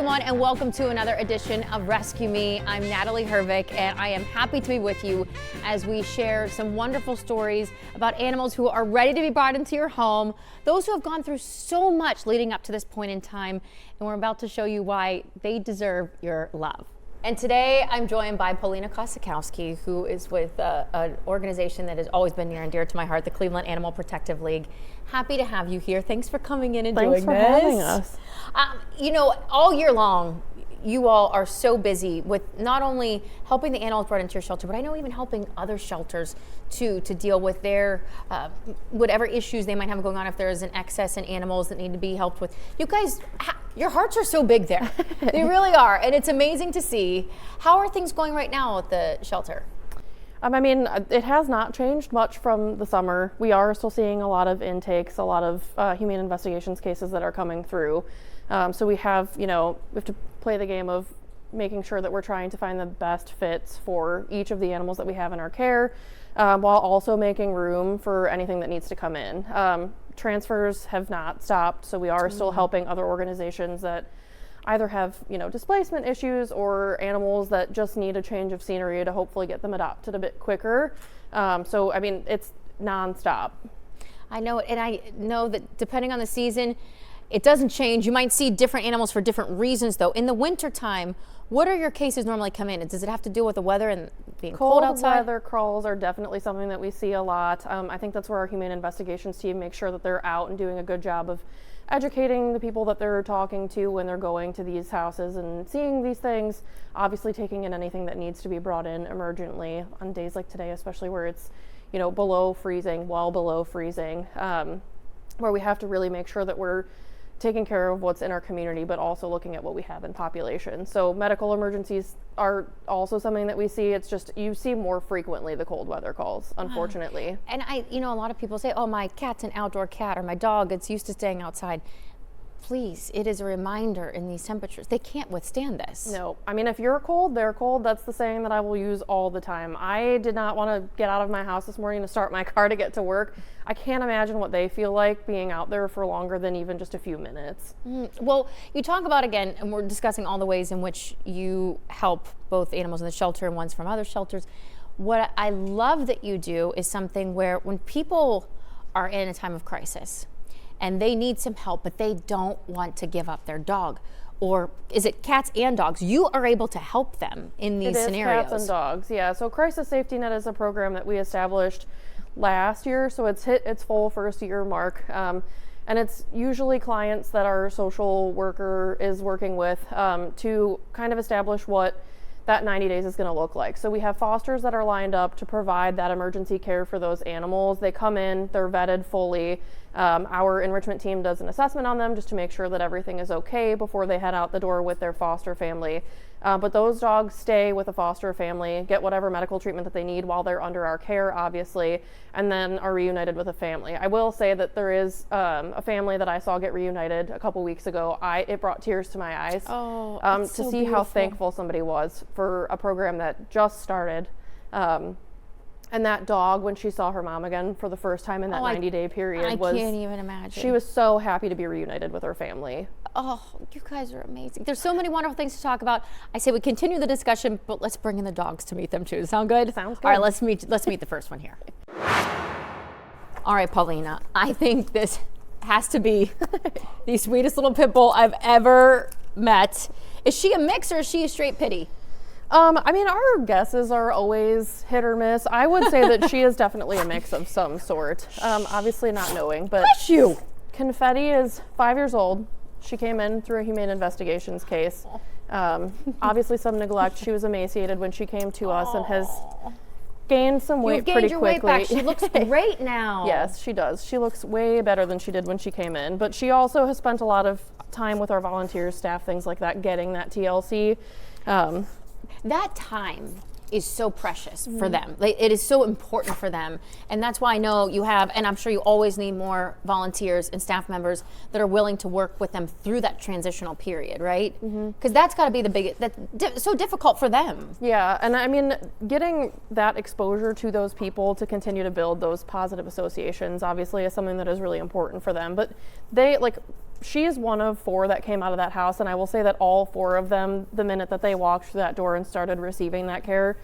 everyone, and welcome to another edition of Rescue Me. I'm Natalie Hervik, and I am happy to be with you as we share some wonderful stories about animals who are ready to be brought into your home, those who have gone through so much leading up to this point in time, and we're about to show you why they deserve your love. And today I'm joined by Paulina Kosakowski, who is with an organization that has always been near and dear to my heart, the Cleveland Animal Protective League. Happy to have you here. Thanks for coming in and doing this. Thanks for having us. You know, all year long, you all are so busy with not only helping the animals brought into your shelter, but I know even helping other shelters to deal with their whatever issues they might have going on if there is an excess in animals that need to be helped with. You guys, your hearts are so big there. They really are, and it's amazing to see. How are things going right now at the shelter? I mean, it has not changed much from the summer. We are still seeing a lot of intakes, a lot of humane investigations cases that are coming through. So we have to play the game of making sure that we're trying to find the best fits for each of the animals that we have in our care, while also making room for anything that needs to come in. Transfers have not stopped, so we are still helping other organizations that either have displacement issues or animals that just need a change of scenery to hopefully get them adopted a bit quicker. So I mean, it's nonstop. I know, and I know that depending on the season, it doesn't change. You might see different animals for different reasons, though. In the wintertime, what are your cases normally come in? Does it have to do with the weather and being cold outside? Cold weather calls are definitely something that we see a lot. I think that's where our humane investigations team makes sure that they're out and doing a good job of educating the people that they're talking to when they're going to these houses and seeing these things, obviously taking in anything that needs to be brought in emergently on days like today, especially where it's below freezing, well below freezing, where we have to really make sure that we're taking care of what's in our community, but also looking at what we have in population. So medical emergencies are also something that we see. It's just you see more frequently the cold weather calls, unfortunately. And a lot of people say, oh, my cat's an outdoor cat, or my dog is used to staying outside. Please, it is a reminder in these temperatures. They can't withstand this. No, I mean, if you're cold, they're cold. That's the saying that I will use all the time. I did not want to get out of my house this morning to start my car to get to work. I can't imagine what they feel like being out there for longer than even just a few minutes. Well, you talk about, again, and we're discussing all the ways in which you help both animals in the shelter and ones from other shelters. What I love that you do is something where when people are in a time of crisis, and they need some help, but they don't want to give up their dog. Or is it cats and dogs? You are able to help them in these scenarios. Cats and dogs, yeah. So Crisis Safety Net is a program that we established last year, so it's hit its full first year mark. And it's usually clients that our social worker is working with to kind of establish what that 90 days is going to look like. So we have fosters that are lined up to provide that emergency care for those animals. They come in, they're vetted fully. Our enrichment team does an assessment on them just to make sure that everything is okay before they head out the door with their foster family. But those dogs stay with a foster family, get whatever medical treatment that they need while they're under our care, obviously, and then are reunited with a family. I will say that there is a family that I saw get reunited a couple weeks ago. It brought tears to my eyes to see beautiful. How thankful somebody was for a program that just started. And that dog, when she saw her mom again for the first time in that 90-day period, I can't even imagine. She was so happy to be reunited with her family. Oh, you guys are amazing. There's so many wonderful things to talk about. I say we continue the discussion, but let's bring in the dogs to meet them too. Sound good? Sounds good. All right, let's meet the first one here. All right, Paulina, I think this has to be the sweetest little pit bull I've ever met. Is she a mix or is she a straight pitty? I mean, our guesses are always hit or miss. I would say that she is definitely a mix of some sort. Obviously not knowing, but bless you. Confetti is 5 years old. She came in through a humane investigations case. Obviously some neglect. She was emaciated when she came to us and has gained some weight pretty quickly. Weight back. She looks great now. Yes, she does. She looks way better than she did when she came in. But she also has spent a lot of time with our volunteers, staff, things like that, getting that TLC. That time is so precious for them. It is so important for them. And that's why I know you have, and I'm sure you always need more volunteers and staff members that are willing to work with them through that transitional period, right? Because that's got to be the biggest, that's so difficult for them. Yeah, and I mean, getting that exposure to those people to continue to build those positive associations obviously is something that is really important for them. But they, like, she is one of 4 that came out of that house, and I will say that all 4 of them, the minute that they walked through that door and started receiving that care,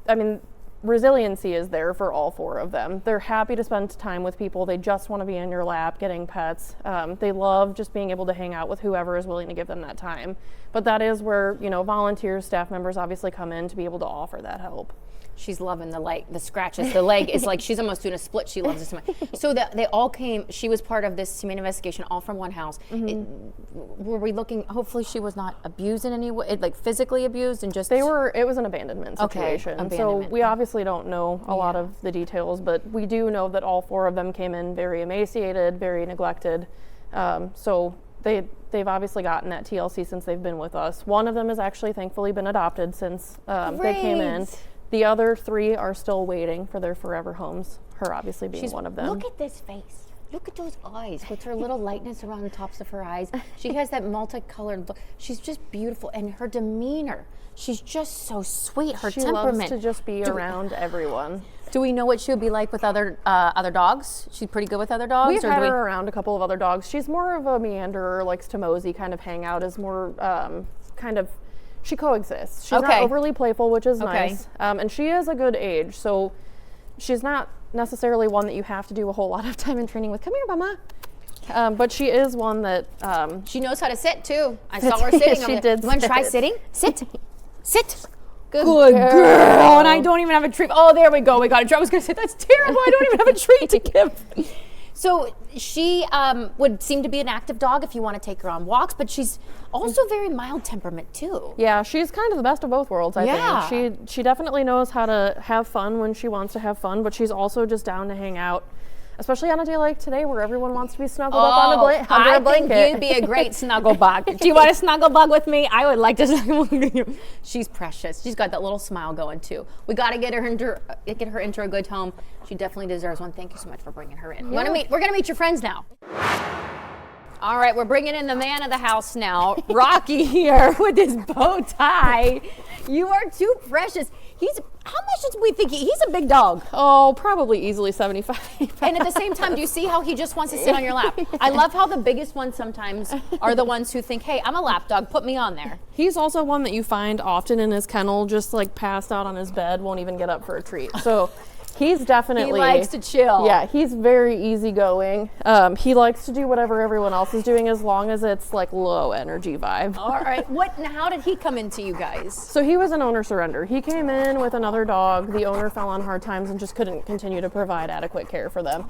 I mean, resiliency is there for all 4 of them. They're happy to spend time with people. They just want to be in your lap getting pets. They love just being able to hang out with whoever is willing to give them that time. But that is where, you know, volunteers, staff members obviously come in to be able to offer that help. She's loving the scratches. The leg is like she's almost doing a split. She loves it so much. So they all came. She was part of this humane investigation, all from one house. Were we looking? Hopefully, she was not abused in any way, like physically abused, and just It was an abandonment situation. Okay, so abandonment. we obviously don't know a lot of the details, but we do know that all 4 of them came in very emaciated, very neglected. So they've obviously gotten that TLC since they've been with us. One of them has actually thankfully been adopted since they came in. The other 3 are still waiting for their forever homes, her obviously being one of them. Look at this face. Look at those eyes with her little lightness around the tops of her eyes. She has that multicolored look. She's just beautiful, and her demeanor. She's just so sweet. Her She temperament. loves to just be around everyone. Do we know what she would be like with other dogs? She's pretty good with other dogs. We've had her around a couple of other dogs. She's more of a meanderer, likes to mosey, kind of hang out, is more she coexists. She's not overly playful, which is nice. And she is a good age, so she's not necessarily one that you have to do a whole lot of time in training with. Come here, Mama. But she is one that she knows how to sit too. I saw her sitting. She did. You want to try sitting? Sit. Good girl. And I don't even have a treat. Oh, there we go. We got a treat. I was going to say, that's terrible. I don't even have a treat to give. So she would seem to be an active dog if you want to take her on walks, but she's also very mild temperament too. Yeah, she's kind of the best of both worlds, I think. She definitely knows how to have fun when she wants to have fun, but she's also just down to hang out. Especially on a day like today where everyone wants to be snuggled up on under a blanket. I think you'd be a great snuggle bug. Do you want to snuggle bug with me? I would like to snuggle with you. She's precious. She's got that little smile going too. We got to get her into a good home. She definitely deserves one. Thank you so much for bringing her in. Yeah. We're gonna meet your friends now. All right, we're bringing in the man of the house now, Rocky here with his bow tie. You are too precious. How much do we think he's a big dog? Oh, probably easily 75. And at the same time, do you see how he just wants to sit on your lap? I love how the biggest ones sometimes are the ones who think, hey, I'm a lap dog, put me on there. He's also one that you find often in his kennel, just like passed out on his bed, won't even get up for a treat. So he's definitely... He likes to chill. Yeah, he's very easygoing. He likes to do whatever everyone else is doing as long as it's like low energy vibe. All right. How did he come into you guys? So he was an owner surrender. He came in with another dog. The owner fell on hard times and just couldn't continue to provide adequate care for them.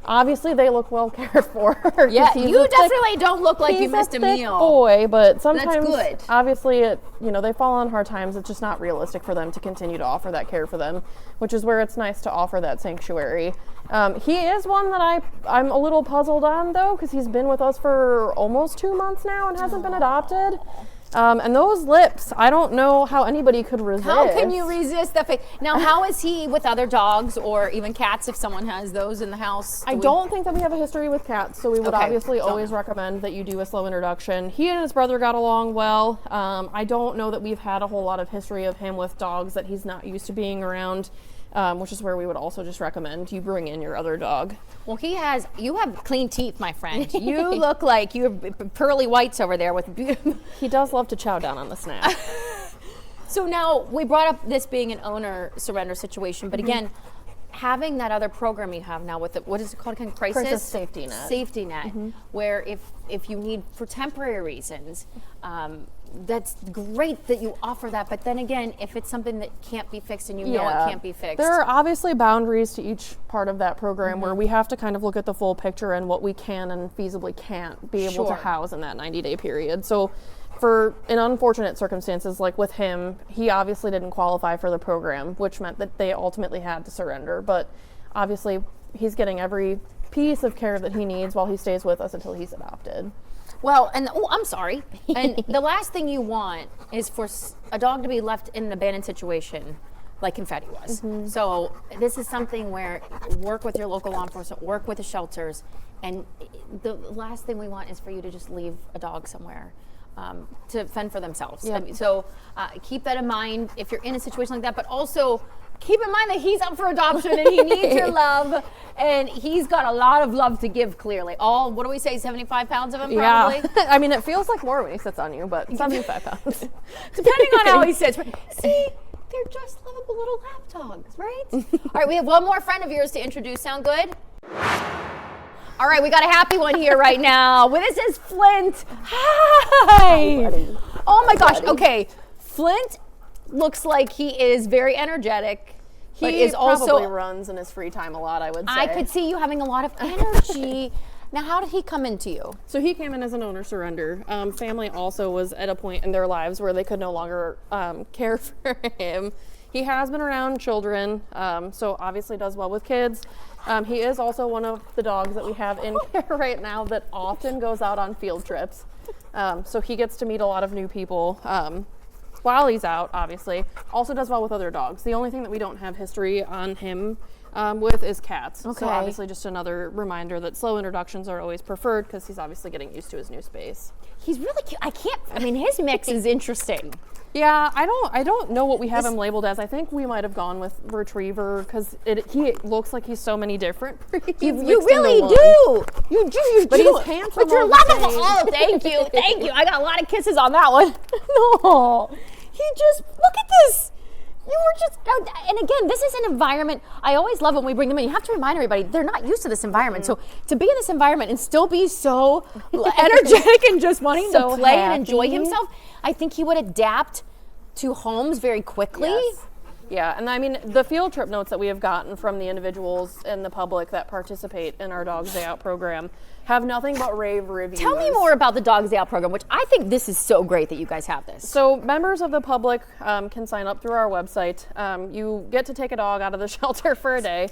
Obviously, they look well cared for. Yeah, you definitely don't look like you missed a meal. Boy, but sometimes, good. Obviously, they fall on hard times. It's just not realistic for them to continue to offer that care for them, which is where it's nice to offer that sanctuary. He is one that I'm a little puzzled on, though, because he's been with us for almost 2 months now and hasn't been adopted. And those lips, I don't know how anybody could resist. How can you resist that face? Now, how is he with other dogs or even cats if someone has those in the house? I don't think that we have a history with cats, so we would obviously always recommend that you do a slow introduction. He and his brother got along well. I don't know that we've had a whole lot of history of him with dogs that he's not used to being around. Which is where we would also just recommend you bring in your other dog. Well, you have clean teeth, my friend. You look like you have pearly whites over there with beautiful. He does love to chow down on the snack. So now we brought up this being an owner surrender situation, but again, having that other program you have now with what is it called again? Crisis safety net. Safety net, where if you need for temporary reasons, that's great that you offer that, but then again, if it's something that can't be fixed and know it can't be fixed. There are obviously boundaries to each part of that program where we have to kind of look at the full picture and what we can and feasibly can't be able to house in that 90-day period. So in unfortunate circumstances like with him, he obviously didn't qualify for the program, which meant that they ultimately had to surrender. But obviously he's getting every piece of care that he needs while he stays with us until he's adopted. Well, I'm sorry. And the last thing you want is for a dog to be left in an abandoned situation like Confetti was. So this is something where work with your local law enforcement, work with the shelters, and the last thing we want is for you to just leave a dog somewhere to fend for themselves. Yep. I mean, so keep that in mind if you're in a situation like that, but also keep in mind that he's up for adoption and he needs your love. And he's got a lot of love to give, clearly. All, what do we say, 75 pounds of him, probably? Yeah. I mean, it feels like more when he sits on you, but 75 pounds. Depending on how he sits. See, they're just lovable little lap dogs, right? All right, we have one more friend of yours to introduce. Sound good? All right, we got a happy one here right now. Well, this is Flint. Hi. Oh my gosh. Okay, Flint looks like he is very energetic. He is probably runs in his free time a lot, I would say. I could see you having a lot of energy. Now, how did he come into you? So he came in as an owner surrender. Family also was at a point in their lives where they could no longer care for him. He has been around children, so obviously does well with kids. He is also one of the dogs that we have in care right now that often goes out on field trips. So he gets to meet a lot of new people while he's out, obviously. Also does well with other dogs. The only thing that we don't have history on him with is cats. Okay. So obviously just another reminder that slow introductions are always preferred because he's obviously getting used to his new space. He's really cute. I mean, his mix is interesting. Yeah, I don't know what we have him labeled as. I think we might have gone with retriever because he looks like he's so many different breeds. You really do. You do. But he's handsome. But you're lovable. Oh, thank you. Thank you. I got a lot of kisses on that one. No. He just, look at this. You were just, and again, this is an environment, I always love when we bring them in. You have to remind everybody, they're not used to this environment. So to be in this environment and still be so energetic and just wanting to play and enjoy himself, I think he would adapt to homes very quickly. Yes. Yeah, and I mean, the field trip notes that we have gotten from the individuals and the public that participate in our Dogs Day Out program have nothing but rave reviews. Tell me more about the Dogs Day Out program, which I think this is so great that you guys have this. So members of the public can sign up through our website. You get to take a dog out of the shelter for a day.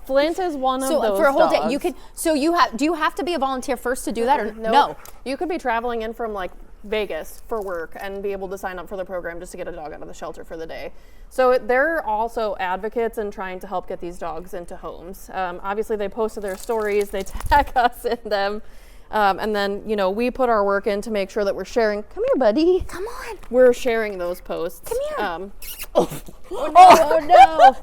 Flint is one of those So for a whole dogs. day, you can. So you have. Do you have to be a volunteer first to do that, or Nope. no? You could be traveling in from like Vegas for work and be able to sign up for the program just to get a dog out of the shelter for the day. So they're also advocates in trying to help get these dogs into homes. Obviously, they posted their stories, they tag us in them, and then we put our work in to make sure that we're sharing. Come here, buddy. Come on. We're sharing those posts. Come here. Oh no.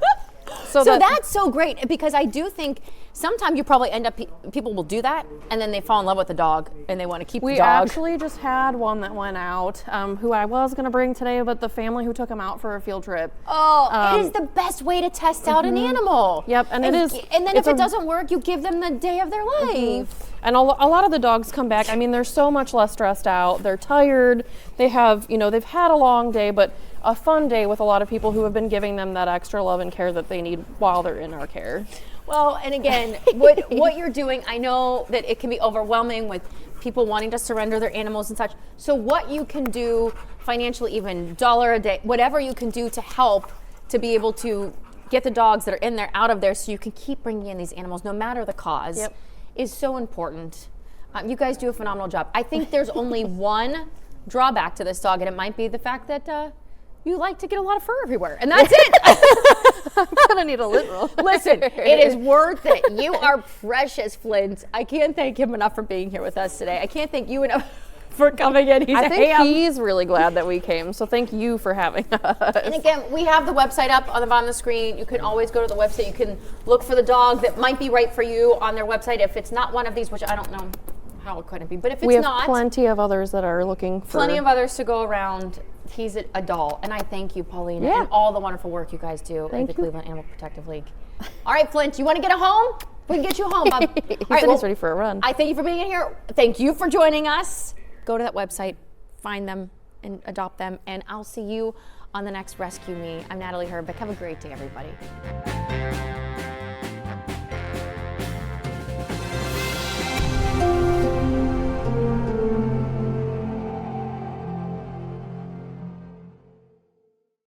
So that's so great because I do think sometimes you probably end up, people will do that and then they fall in love with the dog and they want to keep the dog. We actually just had one that went out who I was going to bring today, but the family who took him out for a field trip. Oh, it is the best way to test out an animal. Yep, and it is. And then if it doesn't work, you give them the day of their life. And a lot of the dogs come back. I mean, they're so much less stressed out. They're tired. They have, they've had a long day, but a fun day with a lot of people who have been giving them that extra love and care that they need while they're in our care. Well, and again, what you're doing, I know that it can be overwhelming with people wanting to surrender their animals and such. So what you can do financially, even $1 a day, whatever you can do to help to be able to get the dogs that are in there out of there so you can keep bringing in these animals no matter the cause is so important. You guys do a phenomenal job. I think there's only one drawback to this dog, and it might be the fact that you like to get a lot of fur everywhere, and that's it. I'm gonna need a lint roll. Listen, it is worth it. You are precious, Flint. I can't thank him enough for being here with us today. I can't thank you enough for coming in. I think he's really glad that we came, so thank you for having us. And again, we have the website up on the bottom of the screen. You can always go to the website. You can look for the dog that might be right for you on their website. If it's not one of these, which I don't know how it couldn't be, but if it's we have not, plenty of others that are looking for. Plenty of others to go around. He's a doll, and I thank you, Paulina, and all the wonderful work you guys do at the Cleveland Animal Protective League. All right, Flint, you want to get a home? We can get you home, bub. He's ready for a run. I thank you for being in here. Thank you for joining us. Go to that website, find them, and adopt them, and I'll see you on the next Rescue Me. I'm Natalie Herbeck. Have a great day, everybody.